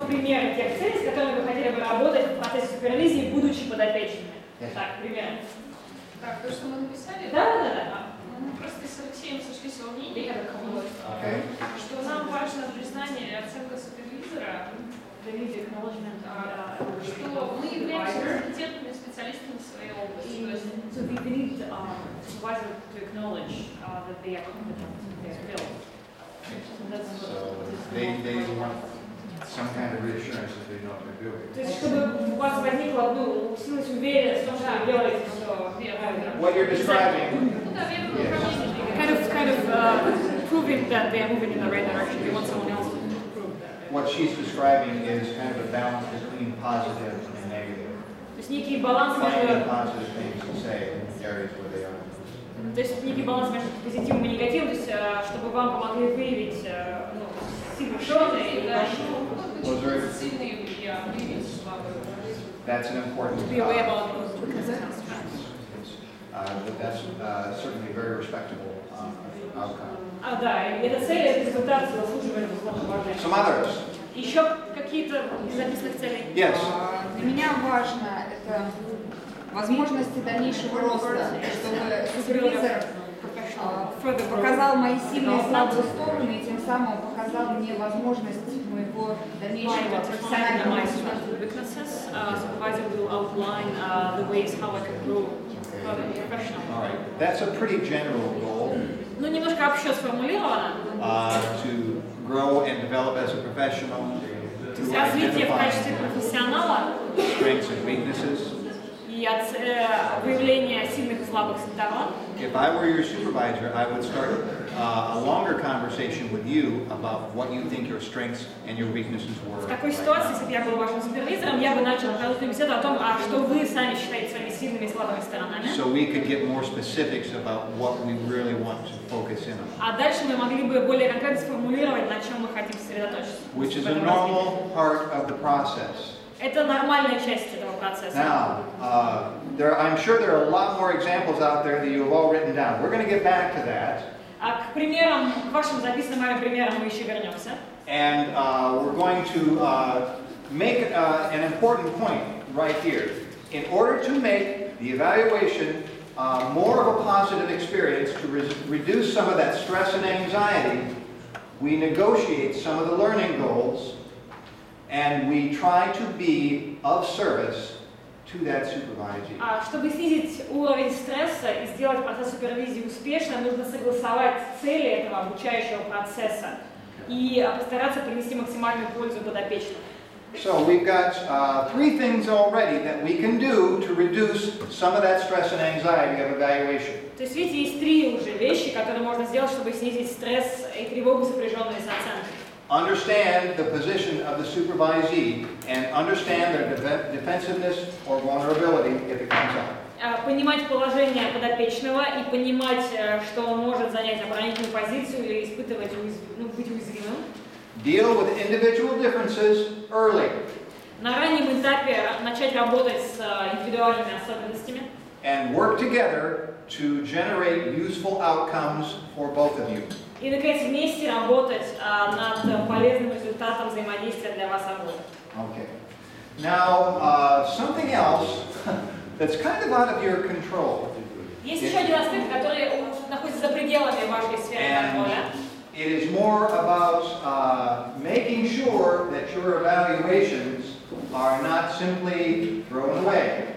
Примеры тех целей, с которыми вы хотели бы работать в процессе супервизии, будучи подопечными. Так, примеры. Так, то, что мы написали? Да. Мы просто с Алексеем сошлись во мнении, что нам важно признание и оценка супервизора, что мы являемся компетентными специалистами в своей области. So we need supervisor to acknowledge that they are competent in their field. So they want some kind of reassurance that they know what they're doing. То есть, чтобы у вас возникла, усилилась уверенность в том, что вы делаете все верно. What you're describing, Kind of proving that they are moving in the right direction. They want someone else to prove that. what she's describing is kind of a balance between positive and negative. То есть некий баланс Finding между, positive things to say in areas where they are. то есть некий баланс между позитивом и негативом, то есть чтобы вам помогли выявить сильные стороны и Сильные выявить слабые. That's an important be aware about those weaknesses. that's certainly a very respectable outcome. Да, и эта цель, этот результат заслуживает уважения. Some others. Еще какие-то из записанных целей? Yes. Для меня важно это возможности дальнейшего роста, чтобы супервизор показал мои сильные и слабые стороны и тем самым показал мне возможность моего дальнейшего профессионального роста. Supervisor will outline the ways how I can grow professionally. All right. That's a pretty general goal. Ну, немножко общо сформулировано. To grow and develop as a professional, То есть развитие в качестве профессионала strengths and weaknesses. и выявление сильных и слабых сторон. If I were your supervisor, I would start a longer conversation with you about what you think your strengths and your weaknesses were. В такой ситуации, если бы я был вашим супервизором, я бы начал короткую беседу о том, что вы сами считаете своими сильными и слабыми сторонами. So we could get more specifics about what we really want to focus in on. А дальше мы могли бы более конкретно сформулировать, на чем мы хотим сосредоточиться. Which is a normal part of the process. Это нормальная часть этого процесса. Now, I'm sure there are a lot more examples out there that you have all written down. We're going to get back to that. А к примерам, к вашим записанным примерам мы еще вернемся. And we're going to make an important point right here. In order to make the evaluation more of a positive experience, to reduce some of that stress and anxiety, we negotiate some of the learning goals and we try to be of service to that supervisee. Чтобы снизить уровень стресса и сделать процесс супервизии успешным, нужно согласовать цели этого обучающего процесса и постараться принести максимальную пользу подопечным. So we've got 3 things already that we can do to reduce some of that stress and anxiety of evaluation. То есть, видите, есть 3 уже вещи, которые можно сделать, чтобы снизить стресс и тревогу, сопряженные с оценкой. Understand the position of the supervisee and understand their defensiveness or vulnerability if it comes up. Понимать положение подопечного и понимать, что он может занять оборонительную позицию или испытывать, быть уязвимым. Deal with individual differences early. На раннем этапе начать работать с индивидуальными особенностями. And work together to generate useful outcomes for both of you. И, наконец, вместе работать над полезным результатом взаимодействия для вас обоих. Okay. Now, something else that's kind of out of your control. Есть еще один аспект, который находится за пределами вашей сферы контроля. It is more about making sure that your evaluations are not simply thrown away.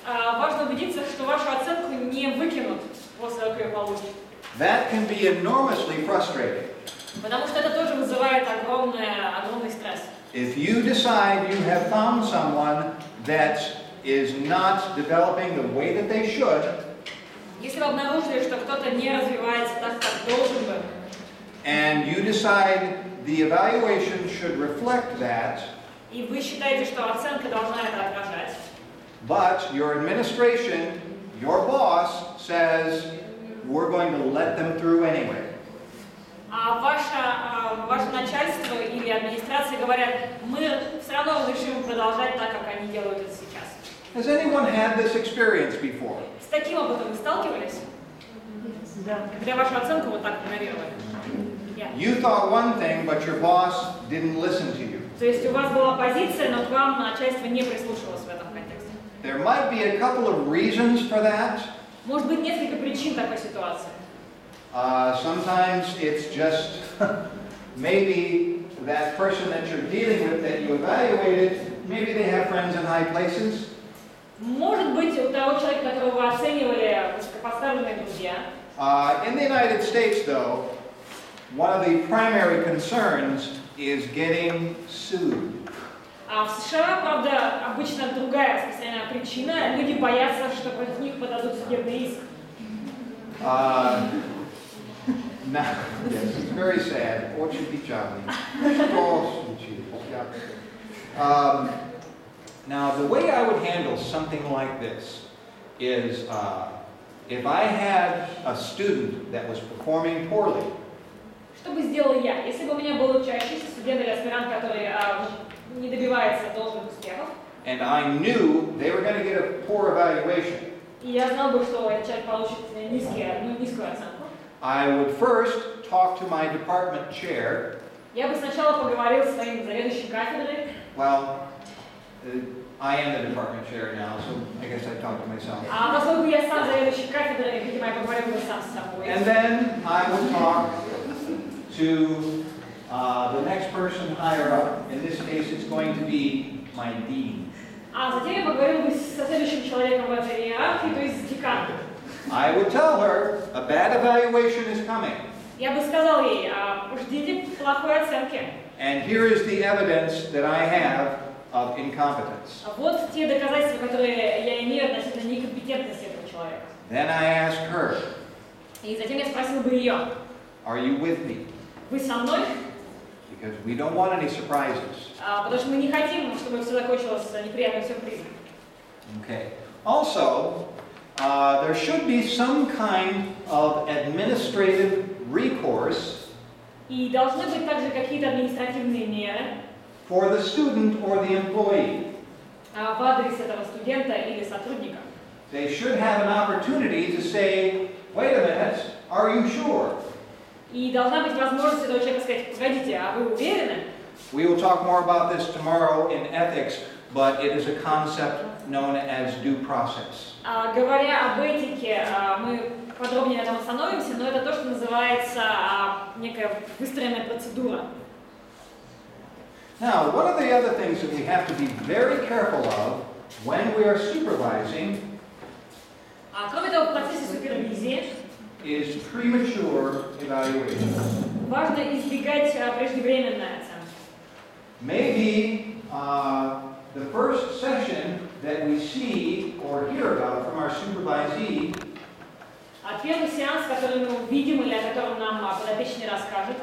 Важно убедиться, что вашу оценку не выкинут после того, как ее получите. That can be enormously frustrating. Потому что это тоже вызывает огромный стресс. If you decide you have found someone that is not developing the way that they should, если вы обнаружили, что кто-то не развивается так, как должен бы, and you decide the evaluation should reflect that, и вы считаете, что оценка должна это отражать, but your administration, your boss, says, we're going to let them through anyway. А ваше начальство или администрация говорят, мы все равно решим продолжать так, как они делают это сейчас. Has anyone had this experience before? С таким опытом вы сталкивались? Да. Когда вашу оценку вот так игнорировали? You thought one thing, but your boss didn't listen to you. То есть у вас была позиция, но к вам начальство не прислушивалось в этом контексте. There might be a couple of reasons for that. Может быть, несколько причин такой ситуации. Sometimes it's just maybe that person that you're dealing with that you evaluated, maybe they have friends in high places. Может быть, у того человека, которого вы оценивали, высокопоставленные друзья. In the United States, though, one of the primary concerns is getting sued. А в США, правда, обычно другая распространенная причина. Люди боятся, что против них подадут судебный иск. Now, yes, it's very sad. Очень печально. Now, the way I would handle something like this is if I had a student that was performing poorly. Что бы сделал я, если бы у меня был учащийся студент или аспирант, который не добивается должных успехов? And I knew they were going to get a poor evaluation. И я знал бы, что этот человек получит низкую оценку. I would first talk to my department chair. Я бы сначала поговорил с своим заведующим кафедрой. Well, I am the department chair now, so I guess I talk to myself. А поскольку я сам заведующий кафедрой, видимо, я поговорил бы сам с собой. And then I would talk to the next person higher up. In this case, it's going to be my dean. А затем я поговорил бы со следующим человеком в этой иерархии, то есть с деканом. I would tell her a bad evaluation is coming. Я бы сказал ей, ждите плохой оценки. And here is the evidence that I have of incompetence. Вот те доказательства, которые я имею относительно некомпетентности этого человека. Then I ask her, И затем я спросил бы ее, are you with me? вы со мной? Because we don't want any surprises. Потому что мы не хотим, чтобы все закончилось неприятным сюрпризом. Okay. Also, there should be some kind of administrative recourse И должны быть также какие-то административные меры for the student or the employee. В адрес этого студента или сотрудника. They should have an opportunity to say, wait a minute, are you sure? И должна быть возможность этого человека сказать, погодите, а вы уверены? We will talk more about this tomorrow in ethics, but it is a concept known as due process. Говоря об этике, мы подробнее на этом остановимся, но это то, что называется некая выстроенная процедура. Now, one of the other things that we have to be very careful of when we are supervising Кроме того, в процессе супервизии is premature evaluation. важно избегать преждевременной оценки. Maybe the first session that we see or hear about from our supervisee Первый сеанс, который мы увидим или о котором нам подопечный расскажет,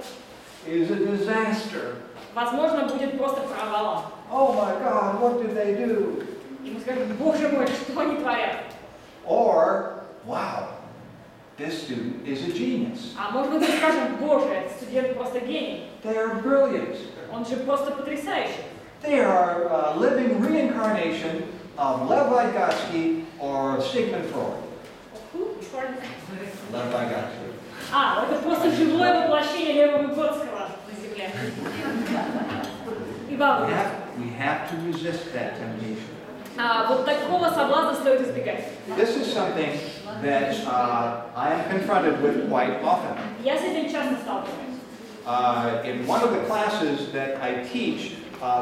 is a disaster. возможно, будет просто провалом. Oh my God, what did they do? И мы скажем, боже мой, что они творят? Or, wow, this student is a genius. А может быть, мы скажем, боже, этот студент просто гений. They are brilliant. Он же просто потрясающий. They are a living reincarnation of Lev Vygotsky or Sigmund Freud. Lev Vygotsky. Это просто живое воплощение Лева Выгодского на Земле. И вам. We have to resist that temptation. Вот такого соблазна стоит избегать. This is something that I am confronted with quite often. Я с этим часто сталкиваюсь. In one of the classes that I teach,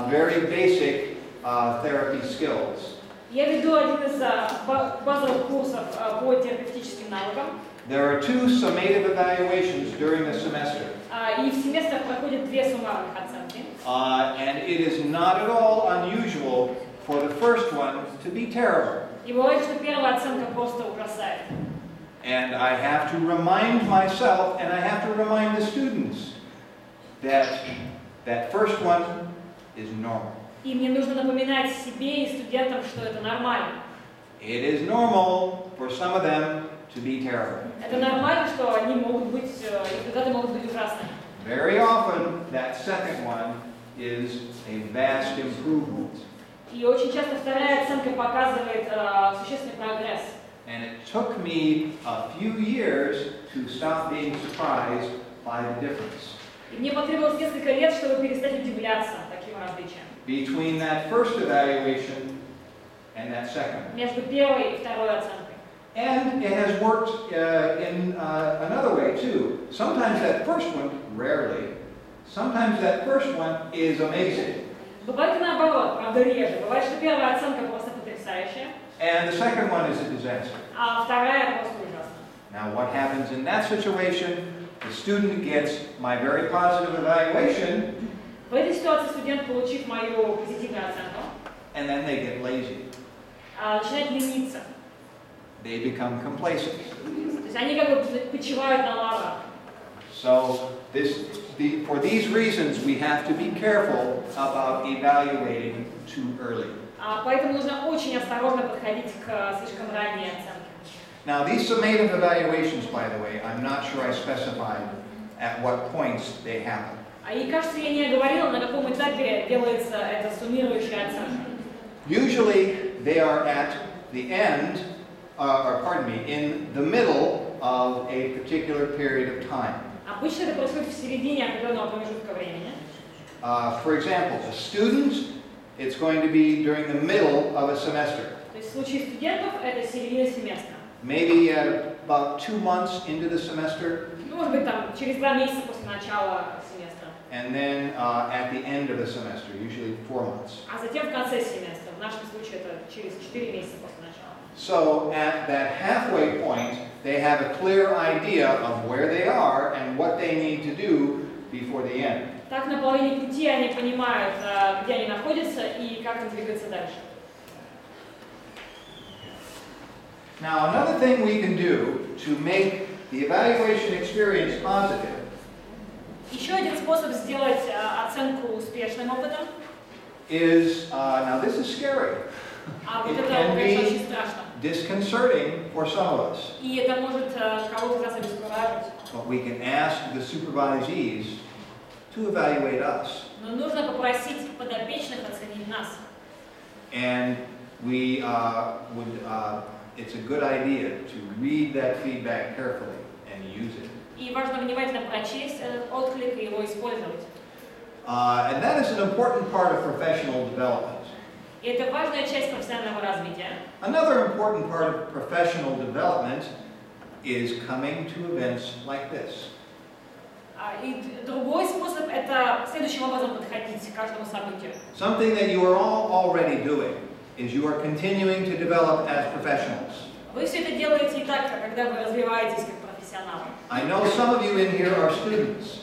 very basic therapy skills. Я веду один из базовых курсов по терапевтическим навыкам. There are 2 summative evaluations during the semester. И в семестрах проходят 2 суммарных оценки. And it is not at all unusual for the first one to be terrible. И бывает, что первая оценка просто ужасает. And I have to remind myself and I have to remind the students that that first one is normal. И мне нужно напоминать себе и студентам, что это нормально. It is normal for some of them to be terrible. Это нормально, что они могут быть, результаты могут быть ужасными. Very often, that second one is a vast improvement. И очень часто вторая оценка показывает существенный прогресс. And it took me a few years to stop being surprised by the difference. И мне потребовалось несколько лет, чтобы перестать удивляться таким этим различием. Between that first evaluation and that second. Между первой и второй оценкой. And it has worked in another way too. Sometimes that first one, rarely, sometimes that first one is amazing. Бывает и наоборот, правда реже. Бывает, что первая оценка просто потрясающая, And the second one is a disaster. а вторая просто ужасна. Now what happens in that situation? The student gets my very positive evaluation, В этой ситуации студент, получив мою позитивную оценку, and then they get lazy. Начинает лениться. They become complacent. То есть они как бы почивают на лаврах. So for these reasons, we have to be careful about evaluating too early. Поэтому нужно очень осторожно подходить к слишком ранней оценке. Now, these summative evaluations, by the way, I'm not sure I specified at what points they happen. И кажется, я не говорила, на каком этапе делается эта суммирующая оценка. Usually, they are at the end, in the middle of a particular period of time. Обычно это происходит в середине определенного промежутка времени. For example, a student, it's going to be during the middle of a semester. То есть в случае студентов это середина семестра. Maybe about 2 months into the semester, Ну, может быть, там, через 2 месяца после начала семестра. and then at the end of the semester, usually 4 months. А затем в конце семестра. В нашем случае это через 4 месяца после начала. So at that halfway point, they have a clear idea of where they are and what they need to do before the end. Так, на половине пути они понимают, где они находятся и как им двигаться дальше. Now, another thing we can do to make the evaluation experience positive Еще один способ сделать оценку успешным опытом, is, now this is scary. а вот It это, can конечно, be очень страшно. disconcerting for some of us, И это может кого-то из нас обескуражить. but we can ask the supervisees to evaluate us. Но нужно попросить подопечных оценить нас. And we it's a good idea to read that feedback carefully and use it. И важно внимательно прочесть этот отклик и его использовать. And that is an important part of professional development. И это важная часть профессионального развития. Another important part of professional development is coming to events like this. И другой способ – это следующим образом подходить к каждому событию. Something that you are all already doing is you are continuing to develop as professionals. Вы все это делаете и так, когда вы развиваетесь как профессионалы. I know some of you in here are students.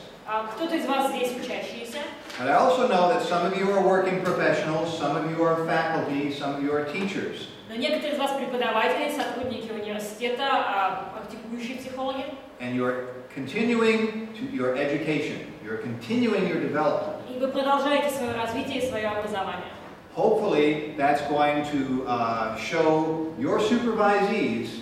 Кто-то из вас здесь учащиеся. And I also know that some of you are working professionals, some of you are faculty, some of you are teachers. Но некоторые из вас преподаватели, сотрудники университета, практикующие психологи. And you're continuing your education. You're continuing your development. И вы продолжаете свое развитие и свое образование. Hopefully, that's going to show your supervisees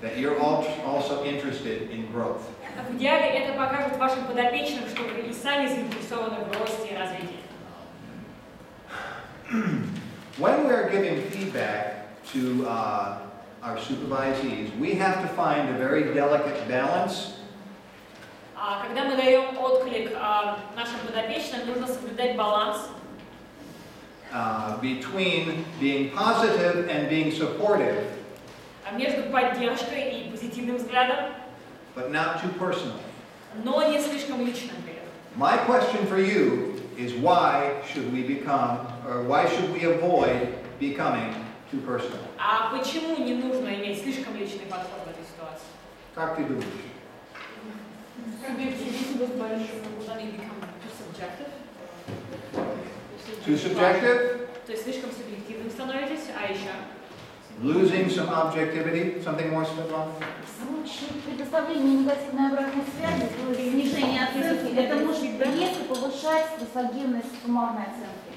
that you're also interested in growth. В идеале это покажет вашим подопечным, что вы и сами заинтересованы в росте и развитии. When we are giving feedback to our supervisees, we have to find a very delicate balance. Когда мы даем отклик нашим подопечным, нужно соблюдать баланс Between being positive and being supportive, между поддержкой и позитивным взглядом, but not too personal. но не слишком личным при этом. My question for you is why should we avoid becoming too personal? А почему не нужно иметь слишком личный подход в этой ситуации? Как ты думаешь? Too subjective? То есть слишком субъективным становитесь, а еще? Losing some objectivity? Something more, Svetlana? В случае предоставления негативной обратной связи, то есть снижение оценки, это может резко повышать стрессогенность суммарной оценки.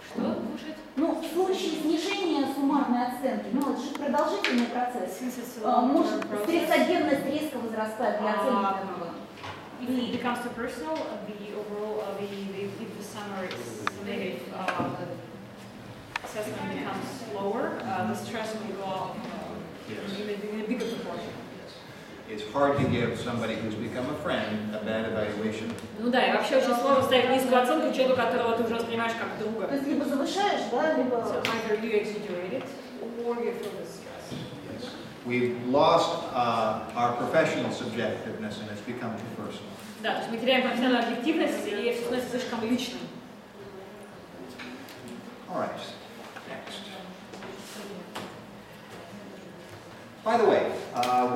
Что повышать? Ну, в случае снижения суммарной оценки, ну это же продолжительный процесс, может стрессогенность резко возрастает для оценки. If it becomes too personal, the overall, if the summary summative assessment becomes lower, the stress will go up in a bigger proportion. it's hard to give somebody who's become a friend a bad evaluation. Ну да, и вообще очень сложно ставить низкую оценку человеку, которого ты уже воспринимаешь как друга. То есть либо завышаешь, да, либо... So either you exaggerate it, or you feel the stress. Yes. We've lost our professional subjectiveness and it's become too personal. Да, то есть мы теряем профессиональную объективность, и все становится слишком личным. All right, next. By the way,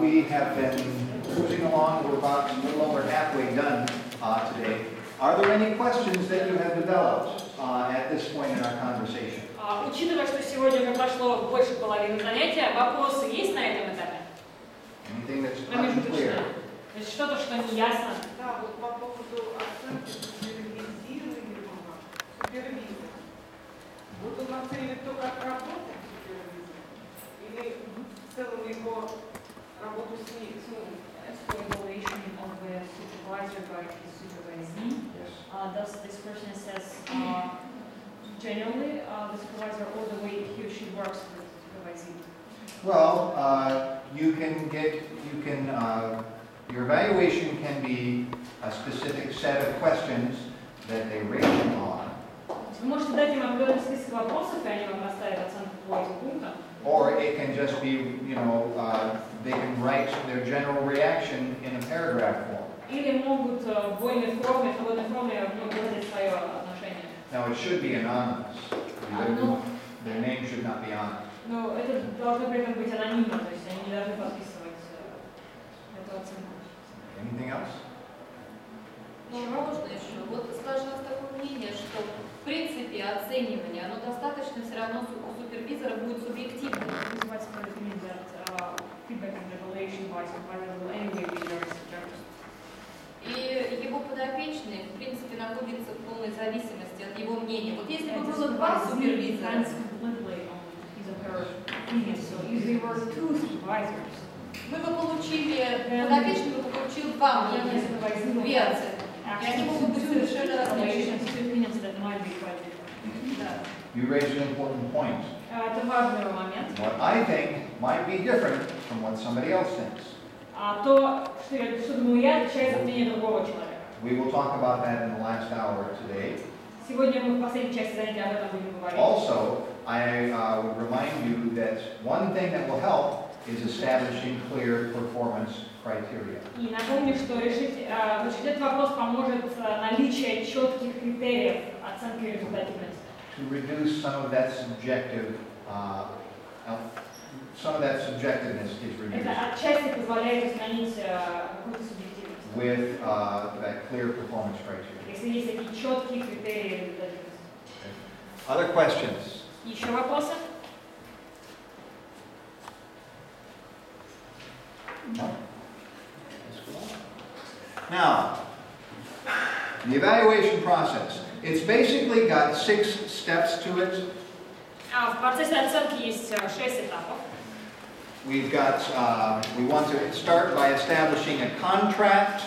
we have been cruising along. We're about a little over halfway done today. Are there any questions that you have developed at this point in our conversation? Учитывая, что сегодня уже прошло больше половины занятия, вопросы есть на этом этапе? Anything that's Промежуточное. unclear? То есть что-то, что не ясно? Да, вот по поводу оценки супервизируемого супервизора. Вот он оценивает то, как работает супервизор, или в целом его работу с ним. As for evaluation of the supervisor by his supervisee, Yes. does this person assess generally the supervisor or the way he or she works with the supervisee? Well, your evaluation can be a specific set of questions that they rate you on, Вы можете дать им определенный список вопросов, и они вам расставят оценку по этим пунктам. or it can just be, they can write their general reaction in a paragraph form. Или могут в вольной форме, в свободной форме выразить свое отношение. Now, it should be anonymous. Ну, Their name should not be on it. но это должно при этом быть анонимно, то есть они не должны подписывать эту оценку. Anything else? Ну, можно еще. Вот сложилось такое мнение, что в принципе оценивание, оно достаточно все равно у супервизора будет субъективным. И его подопечный, в принципе, находится в полной зависимости от его мнения. Вот если бы было два супервизора, мы бы получили, подопечный бы получил два мнения, две оценки. И они могут быть совершенно различны. You raised an important point. Это важный момент. What I think might be different from what somebody else thinks. То, что думаю я, отличается от мнения другого человека. We will talk about that in the last hour today. Сегодня мы в последней части занятия об этом будем говорить. Also, I would remind you that one thing that will help is establishing clear performance criteria. И напомню, что решить этот вопрос поможет наличие четких критериев оценки результативности. To reduce some of that subjectiveness is reduced Это отчасти позволяет устранить какую-то субъективность. with that clear performance criteria. Если есть такие четкие критерии результативности. Other questions? Еще вопросы? No? Now, the evaluation process. It's basically got 6 steps to it. В процессе оценки есть 6 этапов. We want to start by establishing a contract.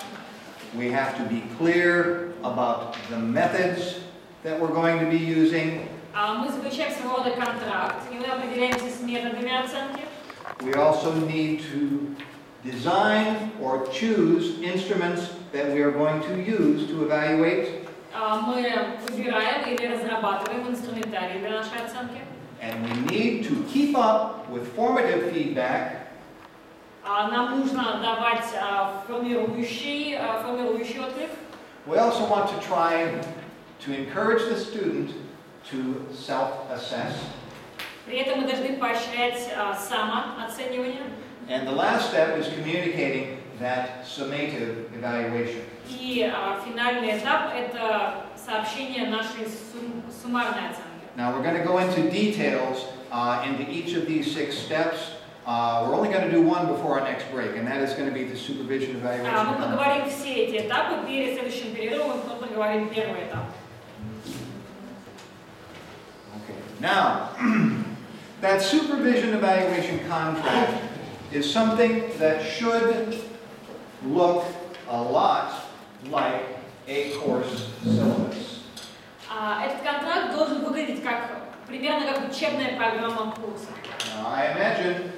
We have to be clear about the methods that we're going to be using. Мы заключаем своего рода контракт, и мы определяемся с методами оценки. We also need to design or choose instruments that we are going to use to evaluate. Мы выбираем или разрабатываем инструментарий для нашей оценки. And we need to keep up with formative feedback. Нам нужно давать формирующий отклик. We also want to try to encourage the student to self-assess. При этом мы должны поощрять самооценивание. And the last step is communicating that summative evaluation. И финальный этап – это сообщение нашей суммарной оценки. Now we're going to go into details into each of these 6 steps. We're only going to do one before our next break, and that is going to be the supervision evaluation. Мы поговорим все эти этапы, перед следующим перерывом мы проговорим первый этап. Okay. Now, that supervision evaluation contract is something that should look a lot like a course syllabus. Этот контракт должен выглядеть примерно как учебная программа курса. Now, I imagine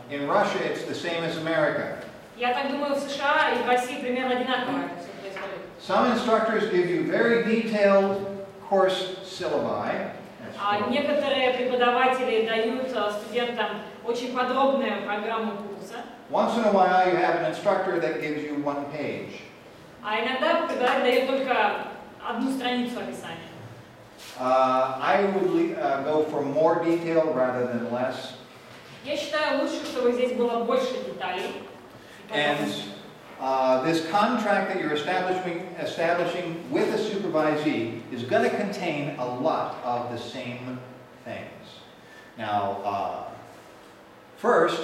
in Russia it's the same as America. Я так думаю, в США и в России примерно одинаково это все происходит. Some instructors give you very detailed course syllabi. Некоторые преподаватели дают студентам очень подробную программу курса. Once in a while you have an instructor that gives you one page. А иногда преподаватель дает только одну страницу описания. I would go for more detail rather than less. Я считаю лучше, чтобы здесь было больше деталей. And this contract that you're establishing with a supervisee is going to contain a lot of the same things. Now, first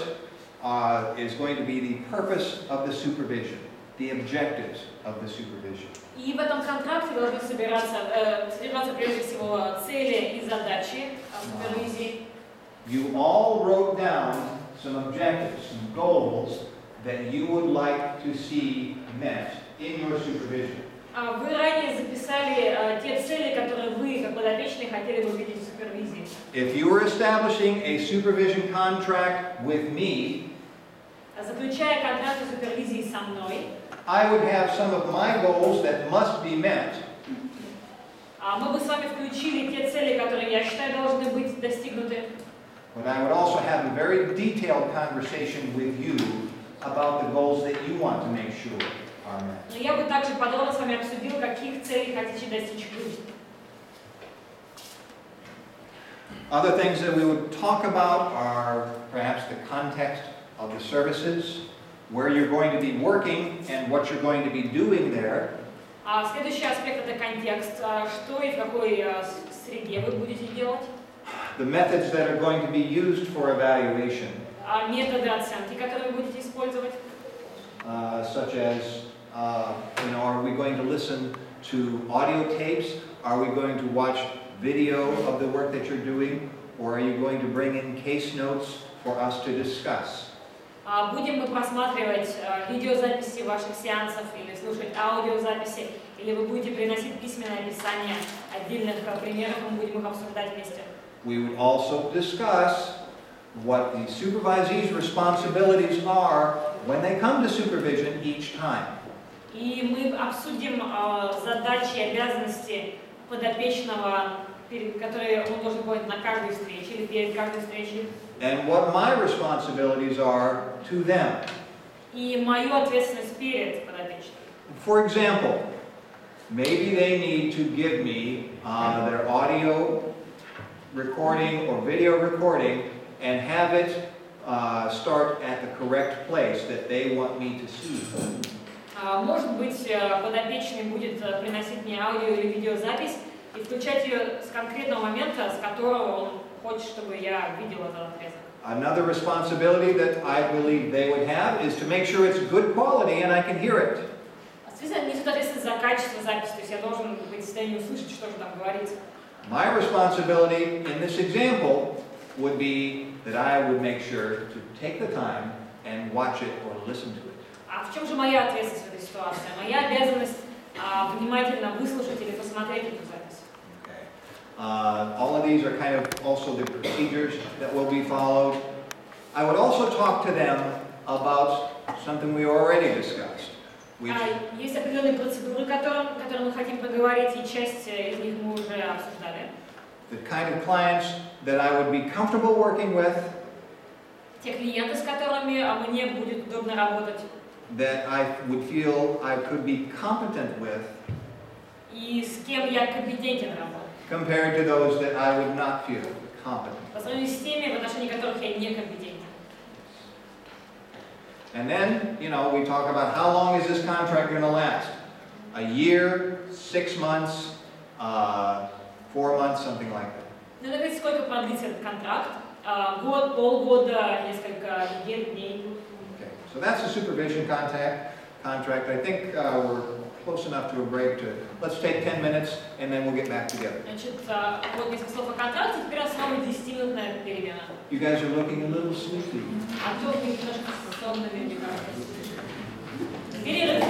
is going to be the purpose of the supervision, the objectives of the supervision. И в этом контракте должны содержаться прежде всего цели и задачи супервизии. You all wrote down some objectives, some goals that you would like to see met in your supervision. Вы ранее записали те цели, которые вы, как подопечные, хотели бы увидеть в супервизии. If you were establishing a supervision contract with me, Заключая контракт о супервизии со мной, I would have some of my goals that must be met. Мы бы с вами включили те цели, которые, я считаю, должны быть достигнуты. But I would also have a very detailed conversation with you about the goals that you want to make sure are met. Но я бы также подробно с вами обсудил, каких целей хотите достичь вы. Other things that we would talk about are perhaps the context of the services, where you're going to be working and what you're going to be doing there. Следующий аспект – это контекст. Что и в какой среде вы будете делать. The methods that are going to be used for evaluation. Методы оценки, которые вы будете использовать. Such as, are we going to listen to audio tapes? Are we going to watch video of the work that you're doing? Or are you going to bring in case notes for us to discuss? Будем мы просматривать видеозаписи ваших сеансов или слушать аудиозаписи, или вы будете приносить письменное описание отдельных примеров, мы будем их обсуждать вместе. We would also discuss what the supervisee's responsibilities are when they come to supervision each time. И мы обсудим задачи и обязанности подопечного, которые он должен выполнить на каждой встрече или перед каждой встречей. And what my responsibilities are to them. И мою ответственность перед подопечным. For example, maybe they need to give me their audio recording or video recording and have it start at the correct place that they want me to see. Может быть, подопечный будет приносить мне аудио или видеозапись и включать ее с конкретного момента, с которого он хочет, чтобы я видел этот отрезок. Another responsibility that I believe they would have is to make sure it's good quality and I can hear it. Несут ответственность за качество записи, то есть я должен быть в состоянии услышать, что же там говорится. My responsibility in this example would be that I would make sure to take the time and watch it or listen to it. А в чем же моя ответственность в этой ситуации? Моя обязанность внимательно выслушать или посмотреть эту запись. All of these are kind of also the procedures that will be followed. I would also talk to them about something we already discussed. Есть определенные процедуры, которые мы хотим поговорить, и часть из них мы уже обсуждали. The kind of clients that I would be comfortable working with. Те клиенты, с которыми мне будет удобно работать. That I would feel I could be competent with. И с кем я компетентен работать. Compared to those that I would not feel competent. По сравнению с теми, в отношении которых я не компетентен. And then, we talk about how long is this contract going to last? A year, 6 months, 4 months, something like that. Ну, наконец, сколько продлится этот контракт? Год, полгода, несколько недель, дней. Okay, so that's a supervision contract. I think we're close enough to a break to, let's take 10 minutes and then we'll get back together. Значит, вот несколько слов о контракте, теперь основа 10-минутная перемена. You guys are looking a little sleepy. А то вы немножко сонными, мне кажется. Перерыв.